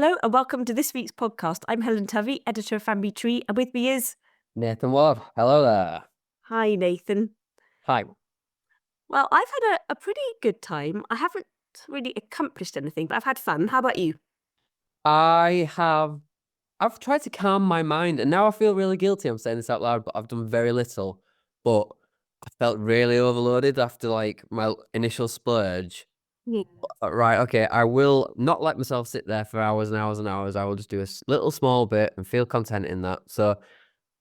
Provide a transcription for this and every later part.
Hello and welcome to this week's podcast. I'm Helen Tovey, editor of Family Tree, and with me is... Nathan Ward. Hello there. Hi, Nathan. Hi. Well, I've had a pretty good time. I haven't really accomplished anything, but I've had fun. How about you? I've tried to calm my mind, and now I feel really guilty. I'm saying this out loud, but I've done very little. But I felt really overloaded after like my initial splurge. Yeah. Right, okay, I will not let myself sit there for hours and hours and hours. I will just do a little small bit and feel content in that. So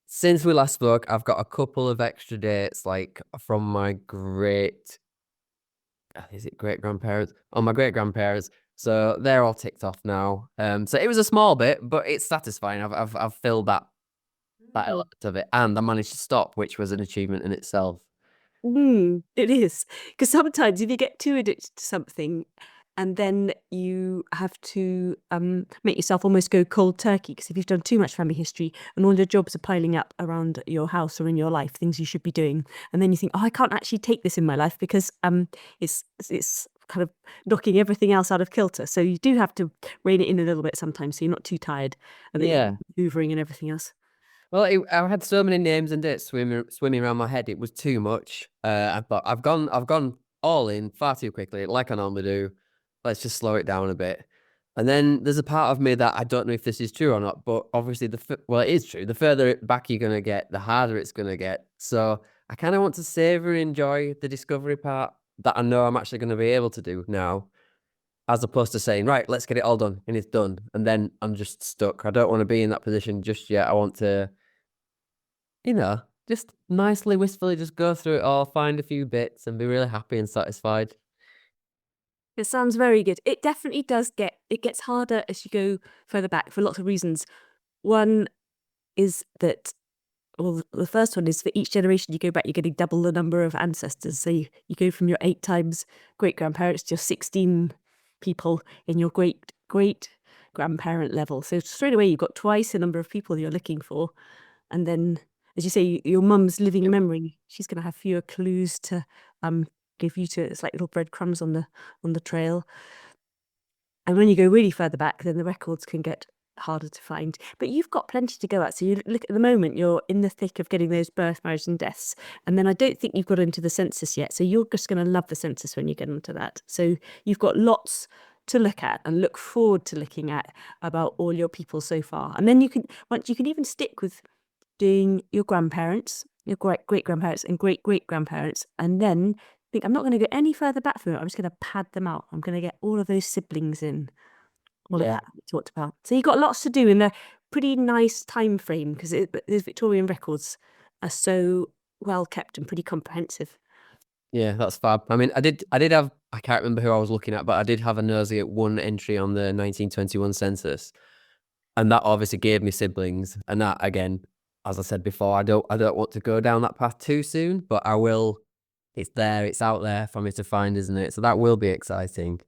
since we last spoke, I've got a couple of extra dates, like from my great grandparents? Oh, my great grandparents. So they're all ticked off now. So it was a small bit, but it's satisfying. I've filled that element of it, and I managed to stop, which was an achievement in itself. It is. Because sometimes if you get too addicted to something and then you have to make yourself almost go cold turkey, because if you've done too much family history and all the jobs are piling up around your house or in your life, things you should be doing, and then you think, oh, I can't actually take this in my life because it's kind of knocking everything else out of kilter. So you do have to rein it in a little bit sometimes so you're not too tired and then Yeah. hoovering and everything else. Well, I had so many names and dates swimming around my head. It was too much. But I've gone all in far too quickly, like I normally do. Let's just slow it down a bit. And then there's a part of me that I don't know if this is true or not, but obviously it is true. The further back you're gonna get, the harder it's gonna get. So I kind of want to savor and enjoy the discovery part that I know I'm actually going to be able to do now, as opposed to saying, right, let's get it all done, and it's done, and then I'm just stuck. I don't want to be in that position just yet. I want to, just nicely, wistfully just go through it all, find a few bits, and be really happy and satisfied. It sounds very good. It definitely does it gets harder as you go further back for lots of reasons. One is that, well, the first one is for each generation you go back, you're getting double the number of ancestors. So you go from your 8 times great grandparents to your 16 people in your great grandparent level. So straight away you've got twice the number of people you're looking for. And then, as you say, your mum's living memory, she's going to have fewer clues to give you to. It's like little breadcrumbs on the trail. And when you go really further back, then the records can get harder to find. But you've got plenty to go at. So you look at the moment, you're in the thick of getting those birth, marriages and deaths. And then I don't think you've got into the census yet. So you're just going to love the census when you get onto that. So you've got lots to look at and look forward to looking at about all your people so far. And then you can even stick with doing your grandparents, your great grandparents and great grandparents, and then think, I'm not going to go any further back from it. I'm just going to pad them out. I'm going to get all of those siblings in, all of that we talked about. So you've got lots to do in a pretty nice time frame, because those Victorian records are so well kept and pretty comprehensive. Yeah, that's fab. I mean, I did have, I can't remember who I was looking at, but I did have a nosy at one entry on the 1921 census, and that obviously gave me siblings. And that, again, as I said before, I don't want to go down that path too soon, but I will. It's there, it's out there for me to find, isn't it? So that will be exciting.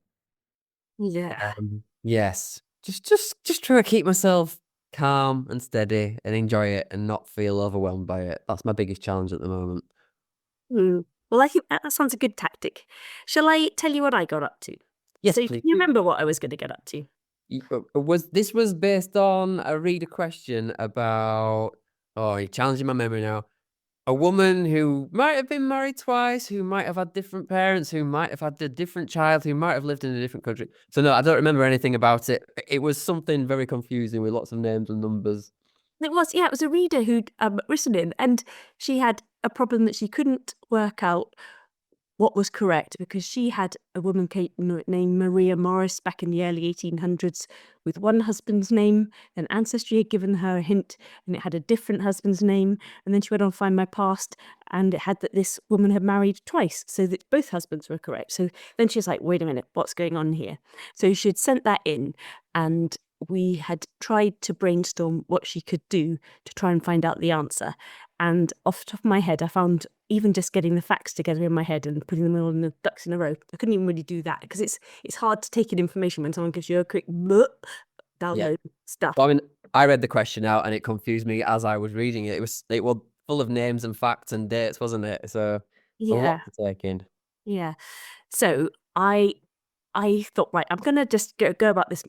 Yeah. Yes. Just try to keep myself calm and steady and enjoy it and not feel overwhelmed by it. That's my biggest challenge at the moment. Well, I think that sounds a good tactic. Shall I tell you what I got up to? Yes, so please. You remember what I was going to get up to? This was based on a reader question about, oh, you're challenging my memory now. A woman who might have been married twice, who might have had different parents, who might have had a different child, who might have lived in a different country. So no, I don't remember anything about it. It was something very confusing with lots of names and numbers. It was a reader who'd written in, and she had a problem that she couldn't work out what was correct, because she had a woman named Maria Morris back in the early 1800s with one husband's name. Then Ancestry had given her a hint and it had a different husband's name. And then she went on Find My Past and it had that this woman had married twice, so that both husbands were correct. So then she was like, wait a minute, what's going on here? So she'd sent that in, and we had tried to brainstorm what she could do to try and find out the answer. And off the top of my head, I found even just getting the facts together in my head and putting them all in the ducks in a row, I couldn't even really do that, because it's hard to take in information when someone gives you a quick download stuff. Well, I mean, I read the question out and it confused me as I was reading it. It was full of names and facts and dates, wasn't it? So a lot to take in. Yeah. So I thought, right, I'm gonna just go about this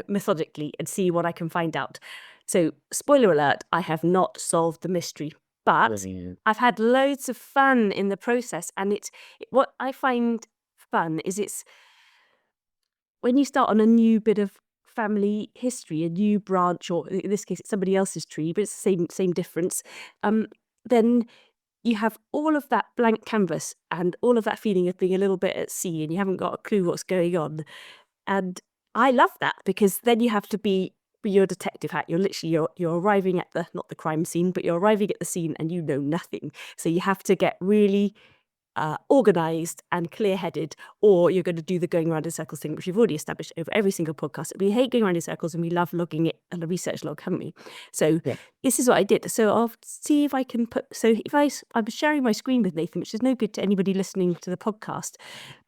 methodically and see what I can find out. So, spoiler alert, I have not solved the mystery, but I've had loads of fun in the process. And what I find fun is it's when you start on a new bit of family history, a new branch, or in this case, it's somebody else's tree, but it's the same difference. Then you have all of that blank canvas and all of that feeling of being a little bit at sea, and you haven't got a clue what's going on. And I love that, because then you have to be your detective hat. You're literally you're arriving at not the crime scene, but you're arriving at the scene and you know nothing. So you have to get really organised and clear-headed, or you're going to do the going around in circles thing, which we've already established over every single podcast. We hate going around in circles, and we love logging it on a research log, haven't we? So this is what I did. So I'll see if I can put. So if I'm sharing my screen with Nathan, which is no good to anybody listening to the podcast.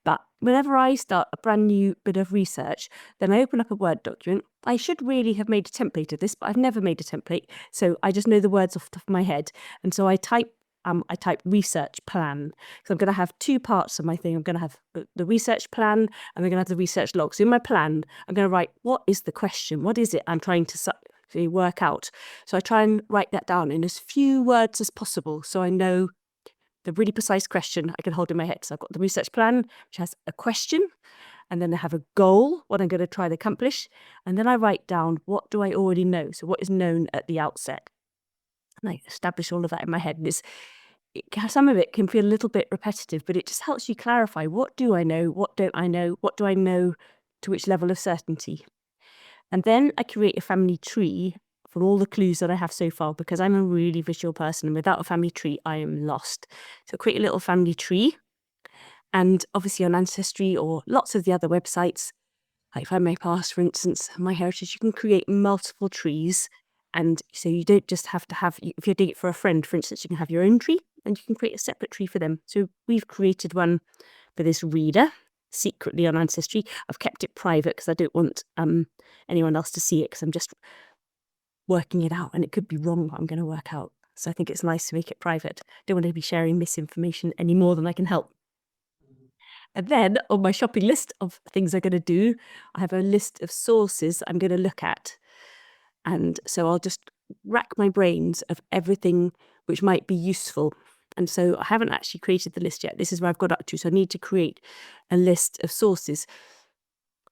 But whenever I start a brand new bit of research, then I open up a Word document. I should really have made a template of this, but I've never made a template. So I just know the words off the top of my head. And so I type research plan. So I'm going to have two parts of my thing. I'm going to have the research plan, and I'm going to have the research log. So in my plan, I'm going to write, what is the question? What is it I'm trying to work out? So I try and write that down in as few words as possible, so I know the really precise question I can hold in my head. So I've got the research plan, which has a question, and then I have a goal, what I'm going to try to accomplish, and then I write down, what do I already know? So what is known at the outset? And I establish all of that in my head. And some of it can feel a little bit repetitive, but it just helps you clarify, what do I know? What don't I know? What do I know to which level of certainty? And then I create a family tree from all the clues that I have so far, because I'm a really visual person, and without a family tree, I am lost. So create a little family tree. And obviously on Ancestry or lots of the other websites, like Find My Past, for instance, My Heritage, you can create multiple trees. And so you don't just have to have, if you're doing it for a friend, for instance, you can have your own tree, and you can create a separate tree for them. So we've created one for this reader secretly on Ancestry. I've kept it private because I don't want anyone else to see it, because I'm just working it out, and it could be wrong what I'm going to work out. So I think it's nice to make it private. Don't want to be sharing misinformation any more than I can help. And then on my shopping list of things I'm going to do, I have a list of sources I'm going to look at. And so I'll just rack my brains of everything which might be useful. And so I haven't actually created the list yet. This is where I've got up to. So I need to create a list of sources.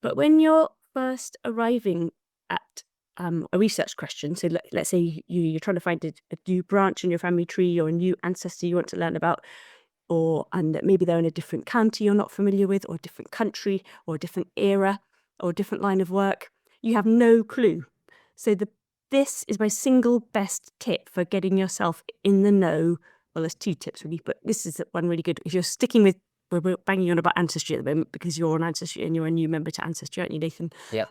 But when you're first arriving at a research question, so let's say you're trying to find a new branch in your family tree, or a new ancestor you want to learn about, and maybe they're in a different county you're not familiar with, or a different country, or a different era, or a different line of work, you have no clue. So this is my single best tip for getting yourself in the know. Well, there's two tips really, but this is one really good. If you're sticking with, we're banging on about Ancestry at the moment because you're on Ancestry and you're a new member to Ancestry, aren't you, Nathan? Yep.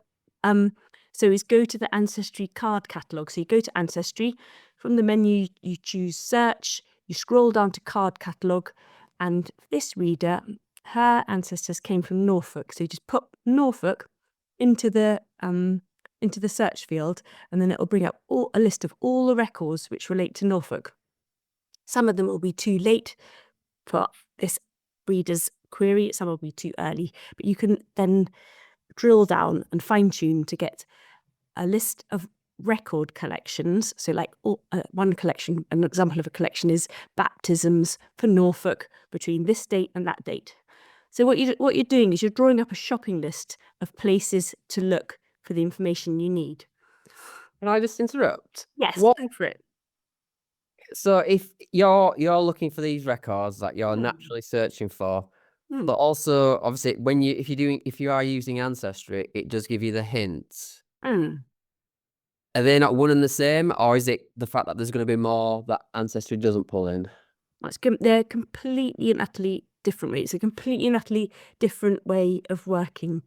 So is go to the Ancestry card catalogue. So you go to Ancestry, from the menu you choose search, you scroll down to card catalogue, and this reader, her ancestors came from Norfolk. So you just put Norfolk into the search field, and then it'll bring up a list of all the records which relate to Norfolk. Some of them will be too late for this reader's query, some will be too early, but you can then drill down and fine-tune to get a list of record collections. So like one collection, an example of a collection is baptisms for Norfolk between this date and that date. So what you're doing is you're drawing up a shopping list of places to look for the information you need. Can I just interrupt? Yes, go for it. So if you're looking for these records that you're naturally searching for, but also obviously if you are using Ancestry, it does give you the hints. Are they not one and the same, or is it the fact that there's going to be more that Ancestry doesn't pull in? They're completely and utterly different ways. It's a completely and utterly different way of working.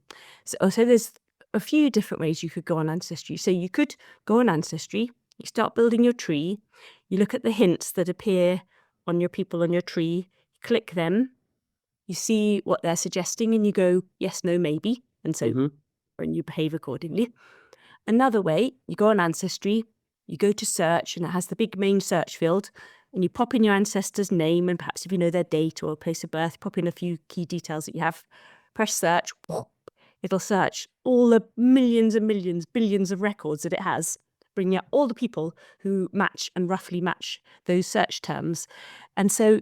So there's a few different ways you could go on Ancestry. So you could go on Ancestry, you start building your tree, you look at the hints that appear on your people on your tree, you click them, you see what they're suggesting, and you go yes, no, maybe, and so and you behave accordingly. Another way, you go on Ancestry, you go to search, and it has the big main search field, and you pop in your ancestor's name, and perhaps if you know their date or place of birth, pop in a few key details that you have, press search, it'll search all the millions and millions, billions of records that it has, bringing up all the people who match and roughly match those search terms. And so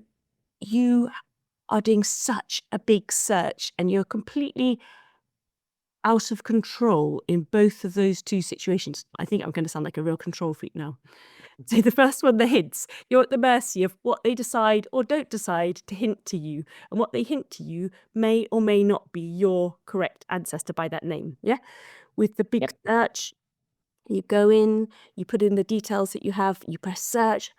you are doing such a big search and you're completely out of control in both of those two situations. I think I'm going to sound like a real control freak now. So the first one, the hints, you're at the mercy of what they decide or don't decide to hint to you. And what they hint to you may or may not be your correct ancestor by that name. Yeah. With the big search, you go in, you put in the details that you have, you press search,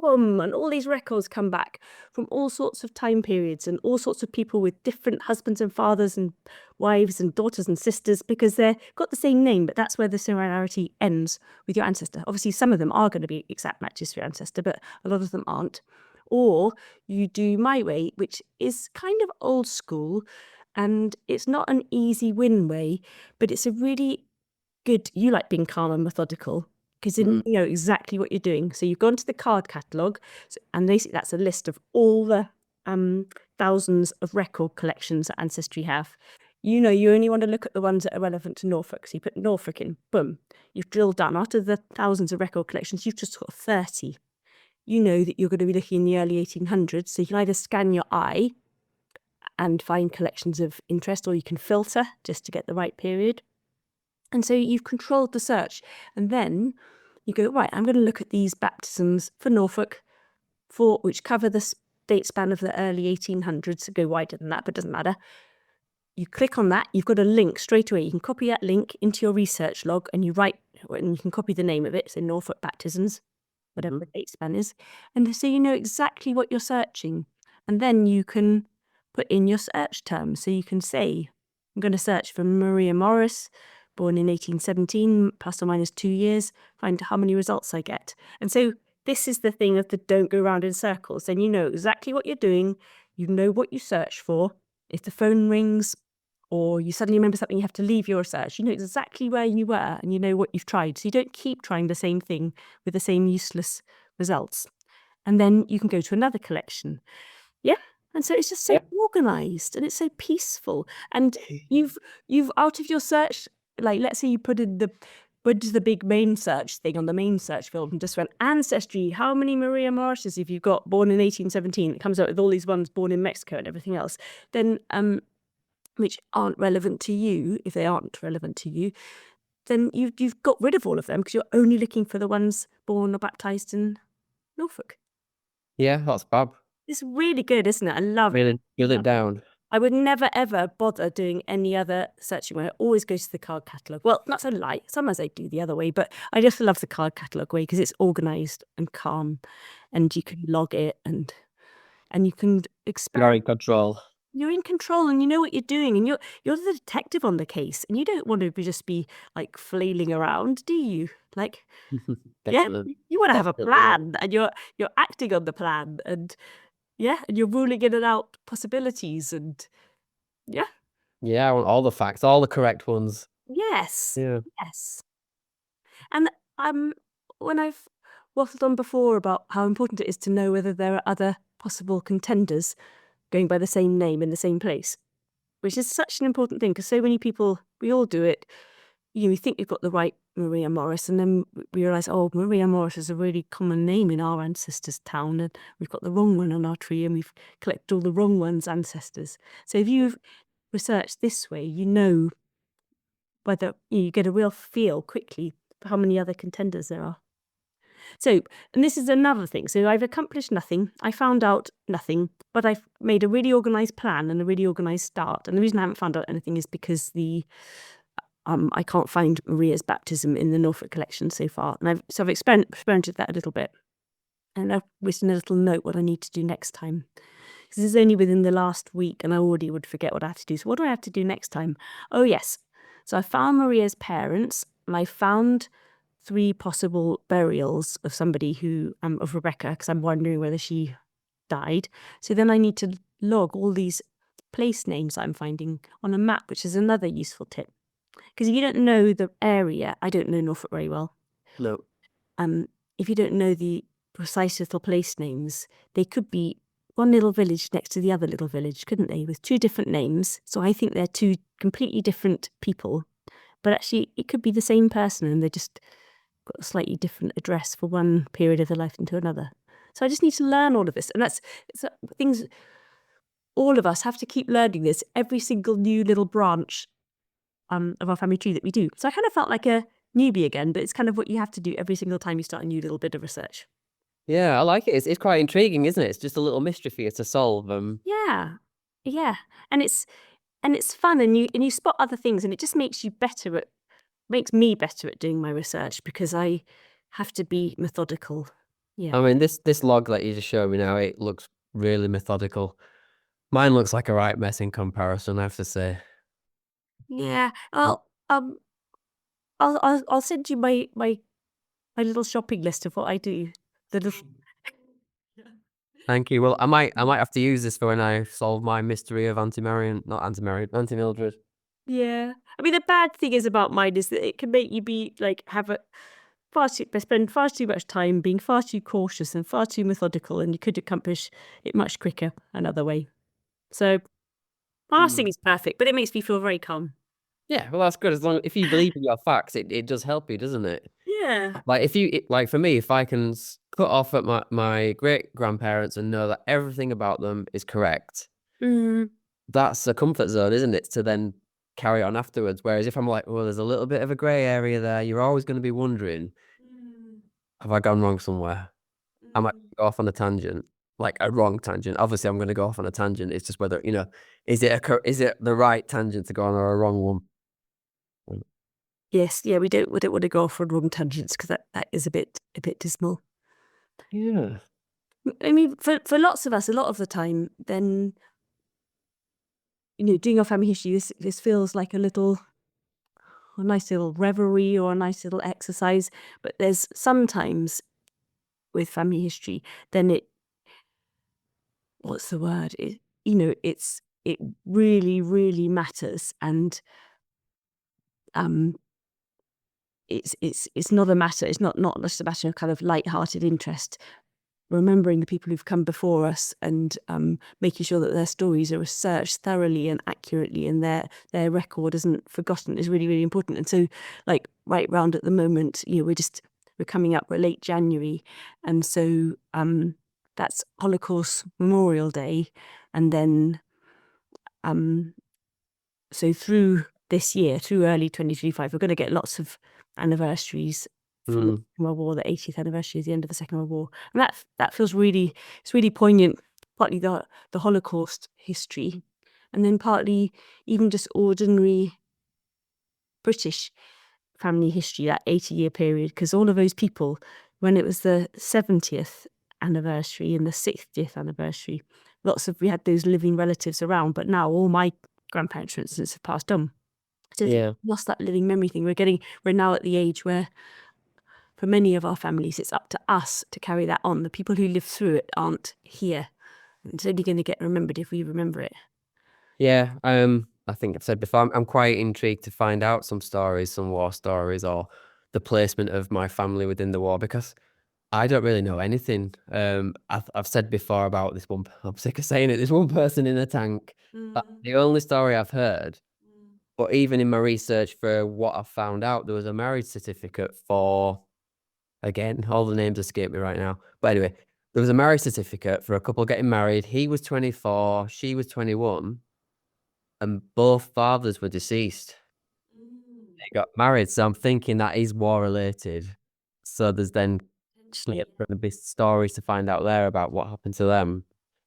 boom, and all these records come back from all sorts of time periods and all sorts of people with different husbands and fathers and wives and daughters and sisters, because they've got the same name, but that's where the similarity ends with your ancestor. Obviously, some of them are going to be exact matches for your ancestor, but a lot of them aren't. Or you do my way, which is kind of old school, and it's not an easy win way, but it's a really good. You like being calm and methodical because you know exactly what you're doing. So you've gone to the card catalogue, and basically that's a list of all the thousands of record collections that Ancestry have. You know, you only want to look at the ones that are relevant to Norfolk. So you put Norfolk in, boom, you've drilled down. Out of the thousands of record collections, you've just got 30. You know that you're going to be looking in the early 1800s. So you can either scan your eye and find collections of interest, or you can filter just to get the right period. And so you've controlled the search. And then you go, right, I'm going to look at these baptisms for Norfolk, which cover the date span of the early 1800s. Go wider than that, but it doesn't matter. You click on that, you've got a link straight away. You can copy that link into your research log and you can copy the name of it, so Norfolk baptisms, whatever the date span is. And so you know exactly what you're searching. And then you can put in your search terms. So you can say, I'm going to search for Maria Morris, born in 1817, plus or minus 2 years, find how many results I get. And so this is the thing of the don't go around in circles. Then you know exactly what you're doing. You know what you search for. If the phone rings or you suddenly remember something, you have to leave your search. You know exactly where you were and you know what you've tried. So you don't keep trying the same thing with the same useless results. And then you can go to another collection. Yeah. And so it's just so organized and it's so peaceful. And you've out of your search, like let's say you put in the big main search thing on the main search field and just went ancestry, how many Maria Morrises have you got born in 1817? It comes out with all these ones born in Mexico and everything else. Then which aren't relevant to you, if they aren't relevant to you, then you've got rid of all of them because you're only looking for the ones born or baptized in Norfolk. Yeah, that's fab. It's really good, isn't it? I love it. Really nailed it down. I would never, ever bother doing any other searching where I always go to the card catalogue. Well, not so light. Sometimes I do the other way, but I just love the card catalogue way because it's organised and calm and you can log it and you can experiment. You're in control. You're in control and you know what you're doing and you're the detective on the case and you don't want to just be like flailing around, do you? Like, yeah, you want to have a plan and you're acting on the plan and and you're ruling in and out possibilities and yeah. Yeah, I want all the facts, all the correct ones. Yes. Yeah. Yes. And when I've waffled on before about how important it is to know whether there are other possible contenders going by the same name in the same place, which is such an important thing because so many people, we all do it. We think we've got the right Maria Morris, and then we realise, oh, Maria Morris is a really common name in our ancestors' town, and we've got the wrong one on our tree, and we've collected all the wrong one's ancestors. So if you've researched this way, you know whether you get a real feel quickly for how many other contenders there are. So, and this is another thing. So I've accomplished nothing. I found out nothing, but I've made a really organised plan and a really organised start. And the reason I haven't found out anything is because I can't find Maria's baptism in the Norfolk collection so far. And I've experimented that a little bit. And I've written a little note what I need to do next time. Because this is only within the last week and I already would forget what I have to do. So what do I have to do next time? Oh, yes. So I found Maria's parents and I found 3 possible burials of somebody of Rebecca, because I'm wondering whether she died. So then I need to log all these place names I'm finding on a map, which is another useful tip. Because if you don't know the area, I don't know Norfolk very well. No. If you don't know the precise little place names, they could be one little village next to the other little village, couldn't they? With two different names. So I think they're two completely different people. But actually, it could be the same person and they just got a slightly different address for one period of their life into another. So I just need to learn all of this. And that's things all of us have to keep learning this, every single new little branch of our family tree that we do. So I kind of felt like a newbie again, but it's kind of what you have to do every single time you start a new little bit of research. Yeah, I like it. It's quite intriguing, isn't it? It's just a little mystery for you to solve. Yeah. Yeah. And it's fun and you spot other things and it just makes you makes me better at doing my research because I have to be methodical. Yeah. I mean, this log that you just showed me now, it looks really methodical. Mine looks like a right mess in comparison, I have to say. Yeah. I'll send you my little shopping list of what I do. The little Thank you. Well, I might have to use this for when I solve my mystery of Auntie Mildred. Yeah. I mean, the bad thing is about mine is that it can make you be like spend far too much time being far too cautious and far too methodical, and you could accomplish it much quicker another way. So my last thing is perfect, but it makes me feel very calm. Yeah, well, that's good. If you believe in your facts, it does help you, doesn't it? Yeah. Like like for me, if I can cut off at my great grandparents and know that everything about them is correct, Mm. that's a comfort zone, isn't it? To then carry on afterwards. Whereas if I'm like, oh, there's a little bit of a grey area there, you're always going to be wondering, Mm. have I gone wrong somewhere? I might Mm. go off on a tangent, like a wrong tangent. Obviously, I'm going to go off on a tangent. It's just whether, is it the right tangent to go on or a wrong one? Yes, yeah, we don't want to go off on wrong tangents because that is a bit dismal. Yeah. I mean, for lots of us, a lot of the time, then doing our family history, this feels like a nice little reverie or a nice little exercise. But there's sometimes with family history, then what's the word? It really, really matters, and um, it's not a matter. It's not just a matter of kind of light-hearted interest. Remembering the people who've come before us and making sure that their stories are researched thoroughly and accurately and their record isn't forgotten is really, really important. And so, like right round at the moment, we're coming up, we're late January, and so that's Holocaust Memorial Day, and then so through this year, through early 2025, we're going to get lots of anniversaries from the Mm. Second World War. The 80th anniversary is the end of the Second World War, and that feels it's really poignant. Partly the Holocaust history, and then partly even just ordinary British family history, that 80-year period, because all of those people, when it was the 70th anniversary and the 60th anniversary, we had those living relatives around, but now all my grandparents, for instance, have passed on. So we've Yeah. lost that living memory thing. We're now at the age where, for many of our families, it's up to us to carry that on. The people who lived through it aren't here. It's only going to get remembered if we remember it. Yeah. I think I've said before, I'm quite intrigued to find out some stories, some war stories, or the placement of my family within the war because I don't really know anything. I've said before about this one. I'm sick of saying it. This one person in a tank. That's the only story I've heard. But even in my research for what I found out, there was a marriage certificate for, again, all the names escape me right now. But anyway, there was a marriage certificate for a couple getting married. He was 24, she was 21, and both fathers were deceased. They got married. So I'm thinking that is war related. So there's then Potentially. going to be stories to find out there about what happened to them.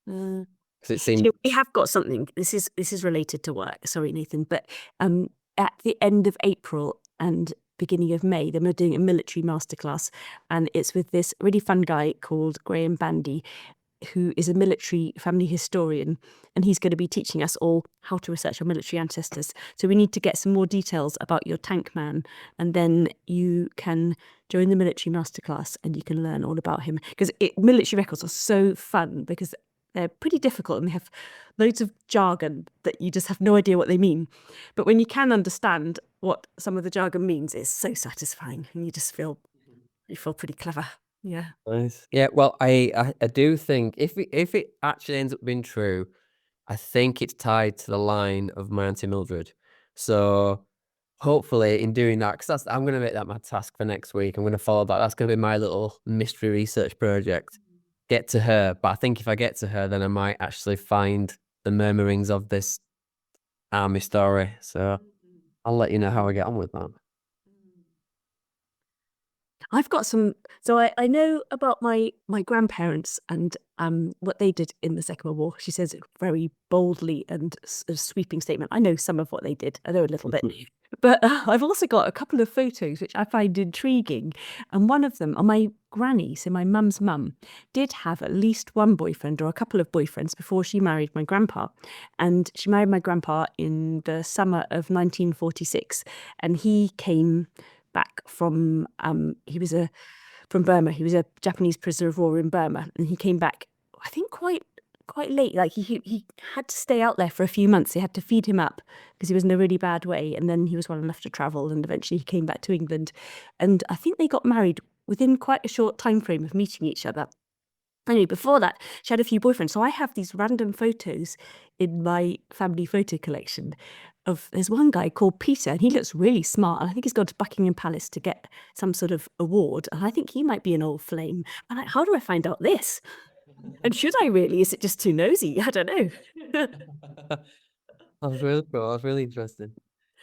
Uh, Because it seemed, we have got something. This is related to work. Sorry, Nathan, but at the end of April and beginning of May, then we're doing a military masterclass, and it's with this really fun guy called Graham Bandy, who is a military family historian, and he's going to be teaching us all how to research our military ancestors. So we need to get some more details about your tank man, and then you can join the military masterclass and you can learn all about him. Because military records are so fun because they're pretty difficult and they have loads of jargon that you just have no idea what they mean. But when you can understand what some of the jargon means, it's so satisfying and you feel pretty clever. Yeah. Nice. Yeah, well, I do think if it actually ends up being true, I think it's tied to the line of my Auntie Mildred. So hopefully in doing that, because I'm gonna make that my task for next week. I'm gonna follow that. That's gonna be my little mystery research project. Get to her. But I think if I get to her, then I might actually find the murmurings of this army story. So I'll let you know how I get on with that. I've got some. So I know about my grandparents and what they did in the Second World War. She says it very boldly and a sweeping statement. I know some of what they did. I know a little bit, but I've also got a couple of photos which I find intriguing. And one of them, on my granny, so my mum's mum, did have at least one boyfriend or a couple of boyfriends before she married my grandpa. And she married my grandpa in the summer of 1946, and he came back from from Burma. He was a Japanese prisoner of war in Burma, and he came back, I think, quite late. Like he had to stay out there for a few months. They had to feed him up because he was in a really bad way, and then he was well enough to travel, and eventually he came back to England. And I think they got married within quite a short time frame of meeting each other. Anyway, before that, she had a few boyfriends. So I have these random photos in my family photo collection of, there's one guy called Peter, and he looks really smart. And I think he's gone to Buckingham Palace to get some sort of award. And I think he might be an old flame. And how do I find out this? And should I really? Is it just too nosy? I don't know. That was really cool. That was really interesting.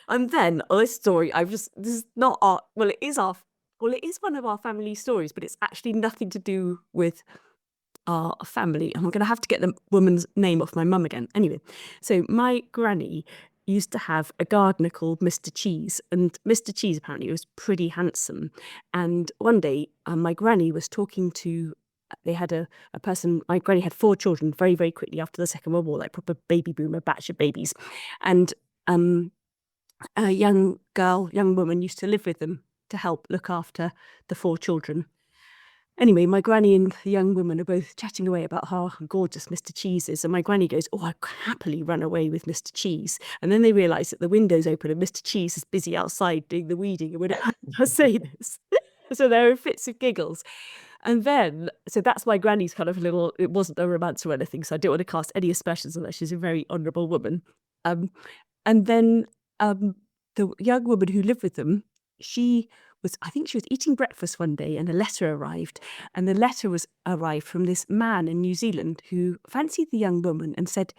And then this story, this is not our, well, it is it is one of our family stories, but it's actually nothing to do with our family. And I'm going to have to get the woman's name off my mum again. Anyway, so my granny used to have a gardener called Mr. Cheese, and Mr. Cheese apparently was pretty handsome. And one day, my granny was talking to, they had a person, my granny had 4 children very, very quickly after the Second World War, like proper baby boomer batch of babies. And a young woman used to live with them to help look after the 4 children. Anyway, my granny and the young woman are both chatting away about how gorgeous Mr. Cheese is. And my granny goes, "Oh, I'd happily run away with Mr. Cheese." And then they realise that the window's open and Mr. Cheese is busy outside doing the weeding. And when I say this, so there are fits of giggles. And then, so that's my granny's kind of little, it wasn't a romance or anything. So I don't want to cast any aspersions on her. She's a very honourable woman. And then the young woman who lived with them, I think she was eating breakfast one day and a letter arrived. And the letter arrived from this man in New Zealand who fancied the young woman and said,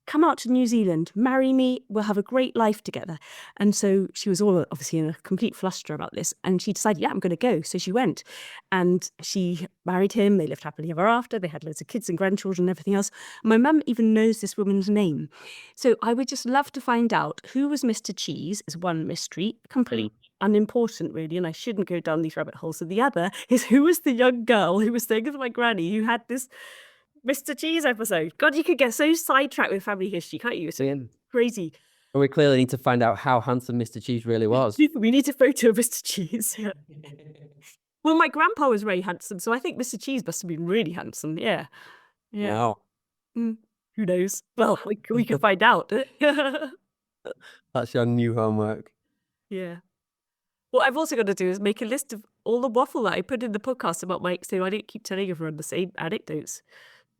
"Come out to New Zealand, marry me, we'll have a great life together." And so she was all obviously in a complete fluster about this. And she decided, yeah, I'm going to go. So she went and she married him. They lived happily ever after. They had loads of kids and grandchildren and everything else. My mum even knows this woman's name. So I would just love to find out who was Mr. Cheese, is one mystery, completely unimportant really, and I shouldn't go down these rabbit holes. And the other is, who was the young girl who was staying with my granny who had this Mr. Cheese episode? God, you could get so sidetracked with family history, can't you? It's crazy. And we clearly need to find out how handsome Mr. Cheese really was. We need a photo of Mr. Cheese. Yeah. Well, my grandpa was very handsome, so I think Mr. Cheese must have been really handsome. Yeah. Yeah. Wow. Who knows? Well, we can find out. That's your new homework. Yeah. What I've also got to do is make a list of all the waffle that I put in the podcast about Mike, so I don't keep telling everyone the same anecdotes.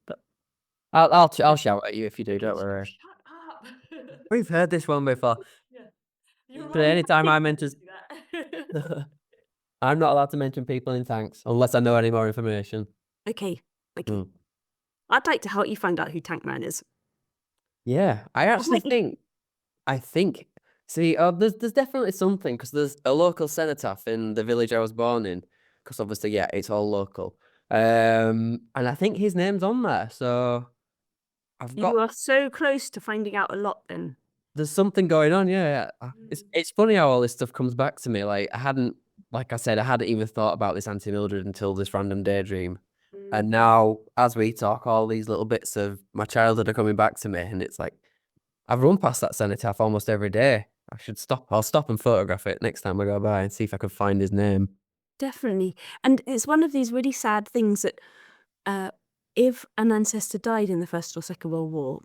But I'll shout at you if you do. Don't worry. Shut up. We've heard this one before. Yeah. But anytime I mention, I'm not allowed to mention people in tanks unless I know any more information. Okay. I'd like to help you find out who Tank Man is. Yeah, I actually think. See, there's definitely something, because there's a local cenotaph in the village I was born in. Because obviously, yeah, it's all local. And I think his name's on there. So You are so close to finding out a lot. Then there's something going on. Yeah, it's funny how all this stuff comes back to me. Like I hadn't even thought about this Auntie Mildred until this random daydream. And now, as we talk, all these little bits of my childhood are coming back to me, and it's like I've run past that cenotaph almost every day. I should stop. I'll stop and photograph it next time I go by and see if I can find his name. Definitely. And it's one of these really sad things that if an ancestor died in the First or Second World War,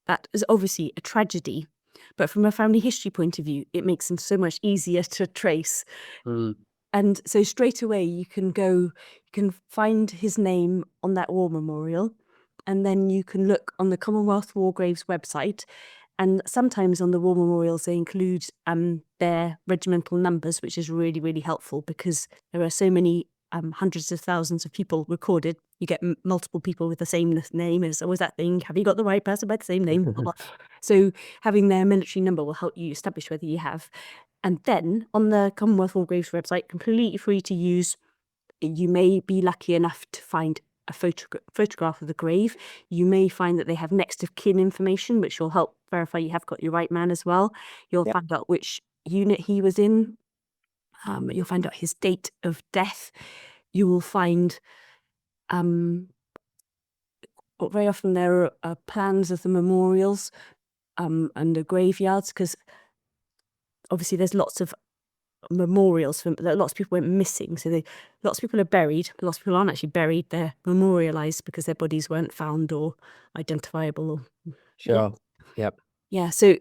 that is obviously a tragedy. But from a family history point of view, it makes them so much easier to trace. And so straight away you can find his name on that war memorial, and then you can look on the Commonwealth War Graves website. And sometimes on the war memorials they include their regimental numbers, which is really, really helpful because there are so many hundreds of thousands of people recorded. You get multiple people with the same name. It's always that thing. Have you got the right person by the same name? So having their military number will help you establish whether you have. And then on the Commonwealth War Graves website, completely free to use, you may be lucky enough to find a photograph of the grave. You may find that they have next of kin information, which will help verify you have got your right man as well. You'll Yep. find out which unit he was in. You'll find out his date of death. You will find very often there are plans of the memorials and the graveyards, because obviously there's lots of memorials for lots of people went missing, so lots of people are buried, but lots of people aren't actually buried. They're memorialized because their bodies weren't found or identifiable. Or Sure. Yep. yeah, so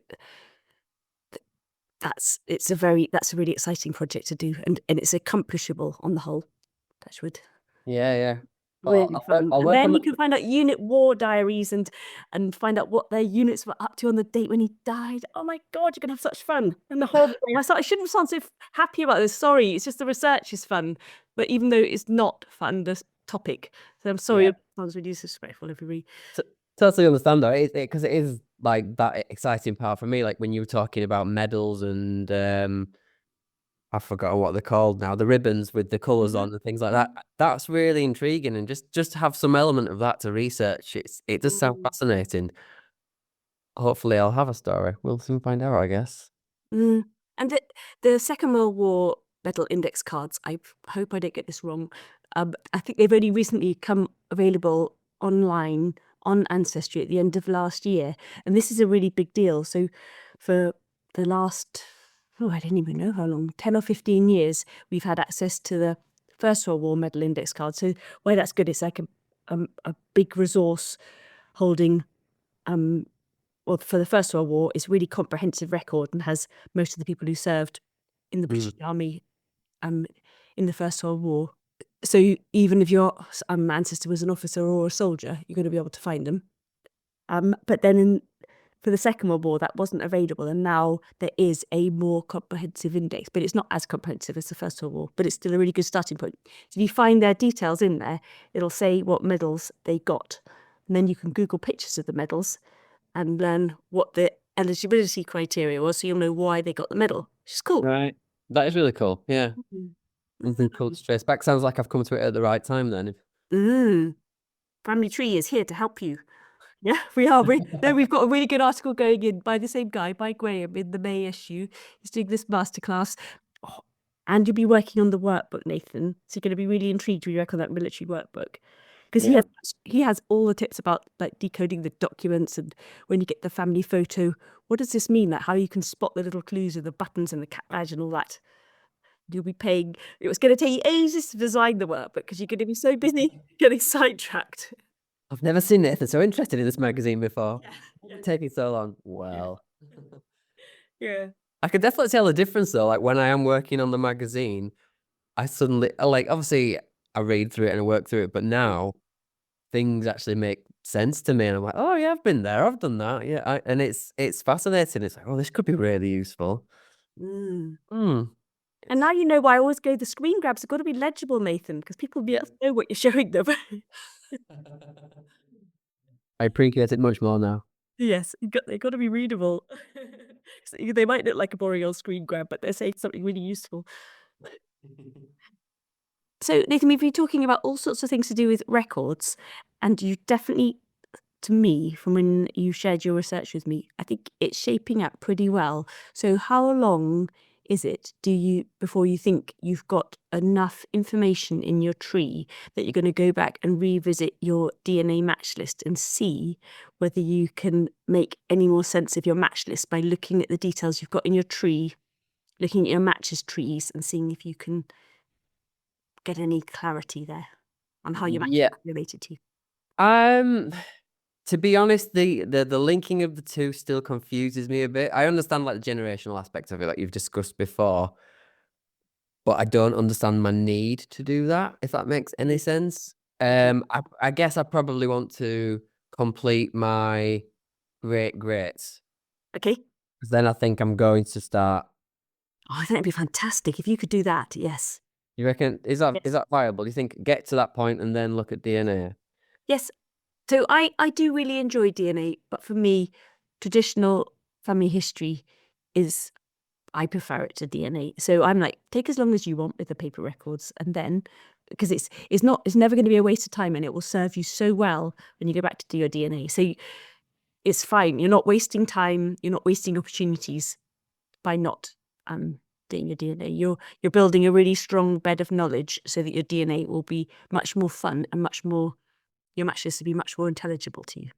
that's a really exciting project to do, and it's accomplishable on the whole. Touch wood. Yeah. Really fun. I'll And work then on you can find out unit war diaries and find out what their units were up to on the date when he died. Oh my God, you're gonna have such fun. And the whole thing. I shouldn't sound so happy about this. Sorry, it's just the research is fun. But even though it's not fun, the topic. So I'm sorry Yeah. if I was really disrespectful, everybody. Totally understand though, because it is like that exciting part for me. Like when you were talking about medals and I forgot what they're called now, the ribbons with the colours on and things like that. That's really intriguing, and just to have some element of that to research, it does sound fascinating. Hopefully, I'll have a story. We'll soon find out, I guess. And the Second World War medal index cards, I hope I don't get this wrong. I think they've only recently come available online on Ancestry at the end of last year. And this is a really big deal. So for the last, I don't even know how long, 10 or 15 years, we've had access to the First World War medal index card. So why that's good, it's like a big resource holding well, for the First World War, it's a really comprehensive record and has most of the people who served in the British Army in the First World War. So even if your ancestor was an officer or a soldier, you're going to be able to find them. But then for the Second World War, that wasn't available, and now there is a more comprehensive index, but it's not as comprehensive as the First World War, but it's still a really good starting point. So if you find their details in there, it'll say what medals they got, and then you can Google pictures of the medals and learn what the eligibility criteria was, so you'll know why they got the medal, which is cool. Right. That is really cool. Yeah. Something cool to trace back. Sounds like I've come to it at the right time then. Family Tree is here to help you. Yeah, we are. We've got a really good article going in by the same guy, by Graham, in the May issue. He's doing this masterclass. Oh, and you'll be working on the workbook, Nathan. So you're going to be really intrigued when you work on that military workbook. Because he has all the tips about like decoding the documents, and when you get the family photo, what does this mean? Like how you can spot the little clues of the buttons and the cat badge and all that. You'll be paying. It was going to take you ages to design the workbook because you're going to be so busy getting sidetracked. I've never seen Nathan so interested in this magazine before. It's taking so long. Well, Yeah. I can definitely tell the difference though. Like when I am working on the magazine, I suddenly like obviously I read through it and I work through it, but now things actually make sense to me, and I'm like, oh yeah, I've been there, I've done that, yeah, and it's fascinating. It's like, oh, this could be really useful. And now you know why I always go, the screen grabs have got to be legible, Nathan, because people will be able to know what you're showing them. I appreciate it much more now. Yes, they've got to be readable. So they might look like a boring old screen grab, but they're saying something really useful. So, Nathan, we've been talking about all sorts of things to do with records, and you definitely, to me, from when you shared your research with me, I think it's shaping up pretty well. So how long is it before you think you've got enough information in your tree that you're going to go back and revisit your DNA match list and see whether you can make any more sense of your match list by looking at the details you've got in your tree, looking at your matches trees and seeing if you can get any clarity there on how your matches are related to you? To be honest, the linking of the two still confuses me a bit. I understand like the generational aspect of it, like you've discussed before, but I don't understand my need to do that, if that makes any sense. Okay. I guess I probably want to complete my great greats, Okay. 'cause then I think I'm going to start. Oh, I think it'd be fantastic if you could do that. Yes. You reckon is that Yes. viable? Do you think get to that point and then look at DNA? Yes. So I do really enjoy DNA, but for me, traditional family history is I prefer it to DNA. So I'm like, take as long as you want with the paper records, and then because it's never going to be a waste of time, and it will serve you so well when you go back to do your DNA. So it's fine. You're not wasting time. You're not wasting opportunities by not doing your DNA. You're building a really strong bed of knowledge so that your DNA will be much more fun and much more your matches to be much more intelligible to you.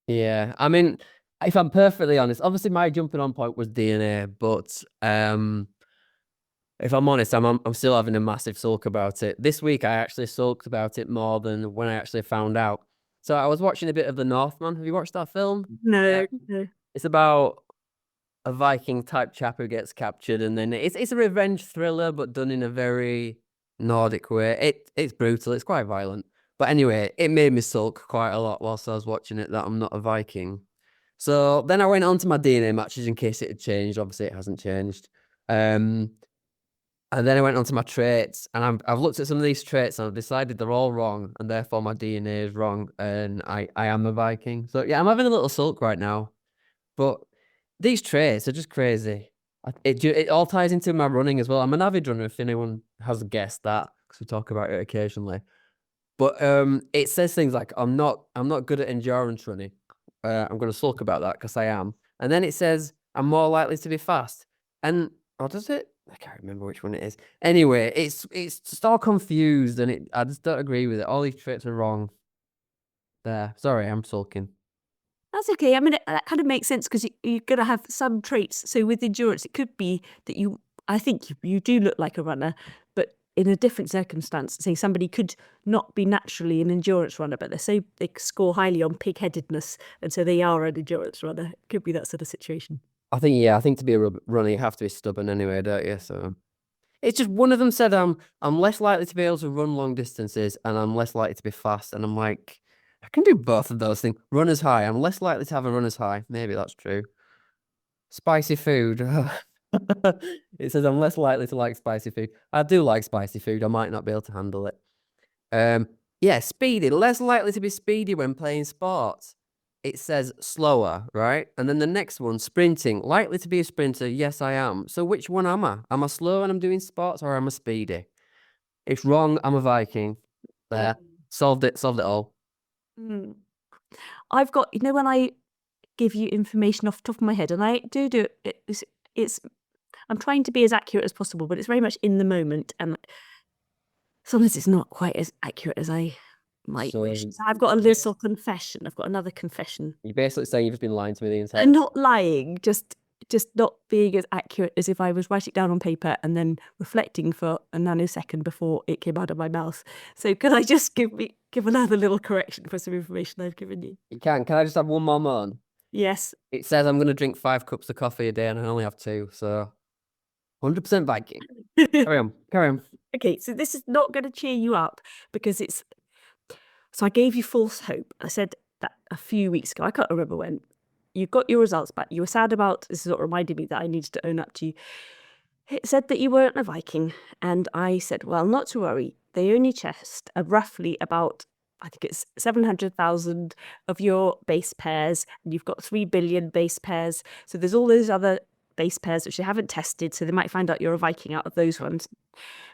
Yeah, I mean, if I'm perfectly honest, obviously my jumping on point was DNA, but if I'm honest, I'm still having a massive sulk about it. This week I actually sulked about it more than when I actually found out. So I was watching a bit of The Northman. Have you watched that film? No, no. It's about a Viking type chap who gets captured, and then it's a revenge thriller, but done in a very Nordic way. It's brutal. It's quite violent. But anyway, it made me sulk quite a lot whilst I was watching it that I'm not a Viking. So then I went on to my DNA matches in case it had changed. Obviously, it hasn't changed. And then I went on to my traits, and I've looked at some of these traits, and I've decided they're all wrong, and therefore my DNA is wrong, and I am a Viking. So yeah, I'm having a little sulk right now. But these traits are just crazy. It all ties into my running as well. I'm an avid runner, if anyone has guessed that, because we talk about it occasionally. But it says things like I'm not good at endurance running. I'm going to sulk about that because I am. And then it says I'm more likely to be fast. And or does it? I can't remember which one it is. Anyway, it's just all confused, and I just don't agree with it. All these traits are wrong. There, sorry, I'm sulking. That's okay. I mean, that kind of makes sense because you're going to have some traits. So with endurance, it could be that I think you do look like a runner, but in a different circumstance. Say somebody could not be naturally an endurance runner, but they score highly on pig-headedness, and so they are an endurance runner. It could be that sort of situation. I think to be a runner, you have to be stubborn anyway, don't you? So it's just one of them said I'm less likely to be able to run long distances, and I'm less likely to be fast. And I'm like, I can do both of those things. Runner's high. I'm less likely to have a runner's high. Maybe that's true. Spicy food. It says I'm less likely to like spicy food. I do like spicy food. I might not be able to handle it. Yeah, speedy. Less likely to be speedy when playing sports. It says slower, right? And then the next one, sprinting. Likely to be a sprinter. Yes, I am. So which one am I? Am I slow when I'm doing sports, or am I speedy? It's wrong. I'm a Viking. There. Solved it. Solved it all. Mm. I've got, when I give you information off the top of my head, and I do it's I'm trying to be as accurate as possible, but it's very much in the moment, and sometimes it's not quite as accurate as I might So wish. So I've got a little confession. I've got another confession. you're basically saying you've just been lying to me the entire And not lying, just not being as accurate as if I was writing it down on paper and then reflecting for a nanosecond before it came out of my mouth. So can I just give another little correction for some information I've given you? You can. Can I just have one more moan? Yes. It says I'm going to drink 5 cups of coffee a day, and I only have 2. So 100% Viking. Carry on. Carry on. Okay, so this is not going to cheer you up because so I gave you false hope. I said that a few weeks ago, I can't remember when, you got your results back. You were sad about, this is what reminded me that I needed to own up to you. It said that you weren't a Viking. And I said, well, not to worry. They only test roughly about, I think it's 700,000 of your base pairs. And you've got 3 billion base pairs. So there's all those other base pairs which they haven't tested. So they might find out you're a Viking out of those ones.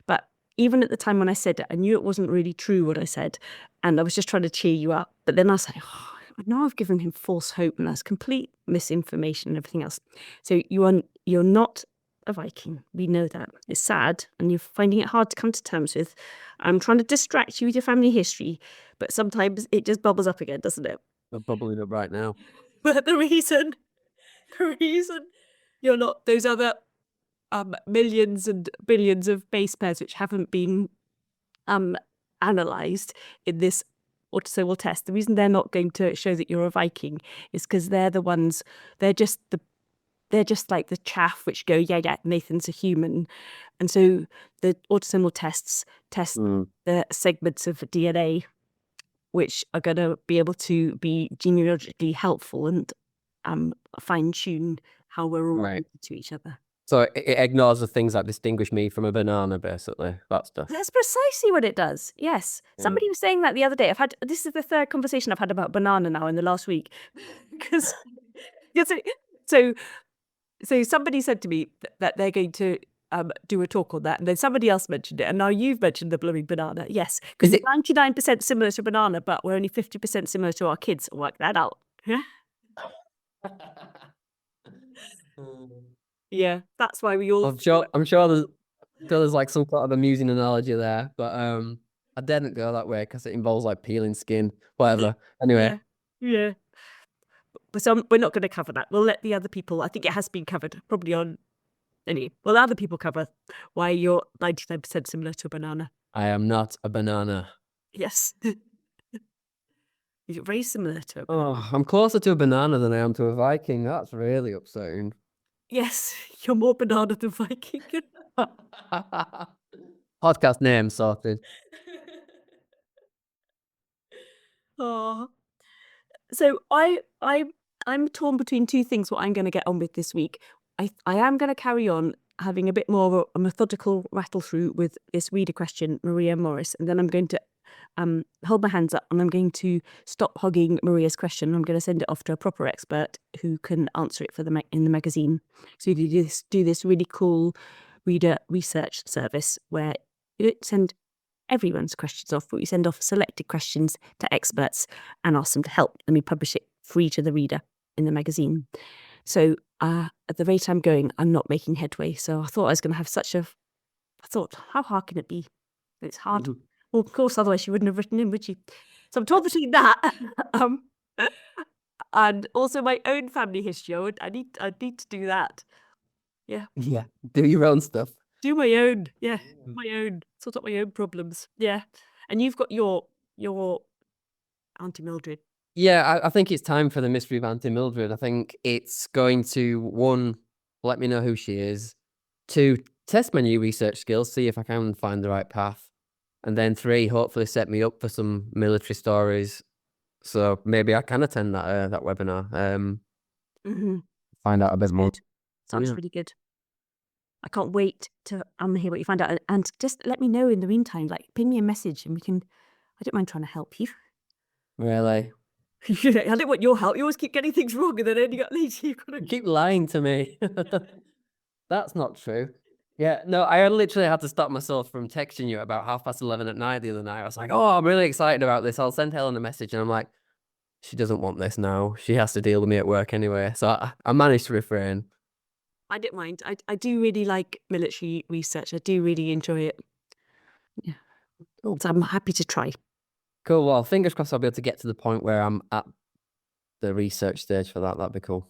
But even at the time when I said it, I knew it wasn't really true what I said. And I was just trying to cheer you up. But then I was like, oh, now I've given him false hope, and that's complete misinformation and everything else. So you're not a Viking. We know that. It's sad, and you're finding it hard to come to terms with. I'm trying to distract you with your family history, but sometimes it just bubbles up again, doesn't it? I'm bubbling up right now. But the reason you're not those other millions and billions of base pairs which haven't been analysed in this autosomal test, the reason they're not going to show that you're a Viking is because they're just the they're just like the chaff which go, yeah, Nathan's a human. And so the autosomal tests test the segments of DNA which are going to be able to be genealogically helpful and fine tune how we're all related to each other. So it ignores the things that distinguish me from a banana, basically. That stuff. That's precisely what it does. Yes. Somebody was saying that the other day. This is the third conversation I've had about banana now in the last week. Because so somebody said to me that they're going to do a talk on that, and then somebody else mentioned it, and now you've mentioned the blooming banana. Yes, because it's 99% similar to banana, but we're only 50% similar to our kids. Work that out. Yeah. Yeah, that's why we all. I'm sure there's like some sort of amusing analogy there, but I didn't go that way because it involves like peeling skin, whatever. Anyway. Yeah. So we're not going to cover that. We'll let the other people. I think it has been covered probably on. Anyway, well, other people cover why you're 99% similar to a banana. I am not a banana. Yes. You're very similar to a banana. Oh, I'm closer to a banana than I am to a Viking. That's really upsetting. Yes, you're more banana than Viking. Podcast name sorted. Oh. So I'm torn between two things what I'm going to get on with this week. I am going to carry on having a bit more of a methodical rattle through with this reader question, Maria Morris, and then I'm going to hold my hands up and I'm going to stop hogging Maria's question. I'm going to send it off to a proper expert who can answer it for in the magazine. So you do this really cool reader research service where you don't send everyone's questions off, but we send off selected questions to experts and ask them to help, and we publish it free to the reader in the magazine. So at the rate I'm going, I'm not making headway. So I thought I was going to have I thought, how hard can it be? It's hard. Mm-hmm. Well, of course, otherwise you wouldn't have written in, would you? So I'm torn between that and also my own family history. I need to do that. Yeah. Yeah. Do your own stuff. Do my own. Yeah. My own. Sort out my own problems. Yeah. And you've got your Auntie Mildred. Yeah, I think it's time for the mystery of Auntie Mildred. I think it's going to, 1, let me know who she is. 2, test my new research skills, see if I can find the right path. And then 3, hopefully set me up for some military stories. So maybe I can attend that webinar. Find out a bit more. Sounds really good. I can't wait to hear what you find out. And just let me know in the meantime, like ping me a message and I don't mind trying to help you. Really? I don't want your help. You always keep getting things wrong and then ending up later. You keep lying to me. That's not true. Yeah, no, I literally had to stop myself from texting you about 11:30 at night the other night. I was like, oh, I'm really excited about this. I'll send Helen a message. And I'm like, she doesn't want this now. She has to deal with me at work anyway. So I managed to refrain. I don't mind. I do really like military research. I do really enjoy it. Yeah. Cool. So I'm happy to try. Cool. Well, fingers crossed I'll be able to get to the point where I'm at the research stage for that. That'd be cool.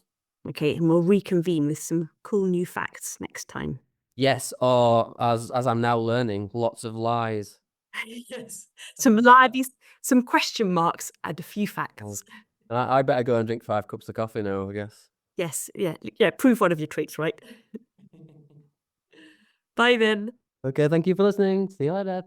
Okay, and we'll reconvene with some cool new facts next time. Yes, or as I'm now learning, lots of lies. Yes. Some lies, some question marks, and a few facts. I better go and drink 5 cups of coffee now, I guess. Yes, yeah, prove one of your traits, right? Bye then. Okay, thank you for listening. See you later.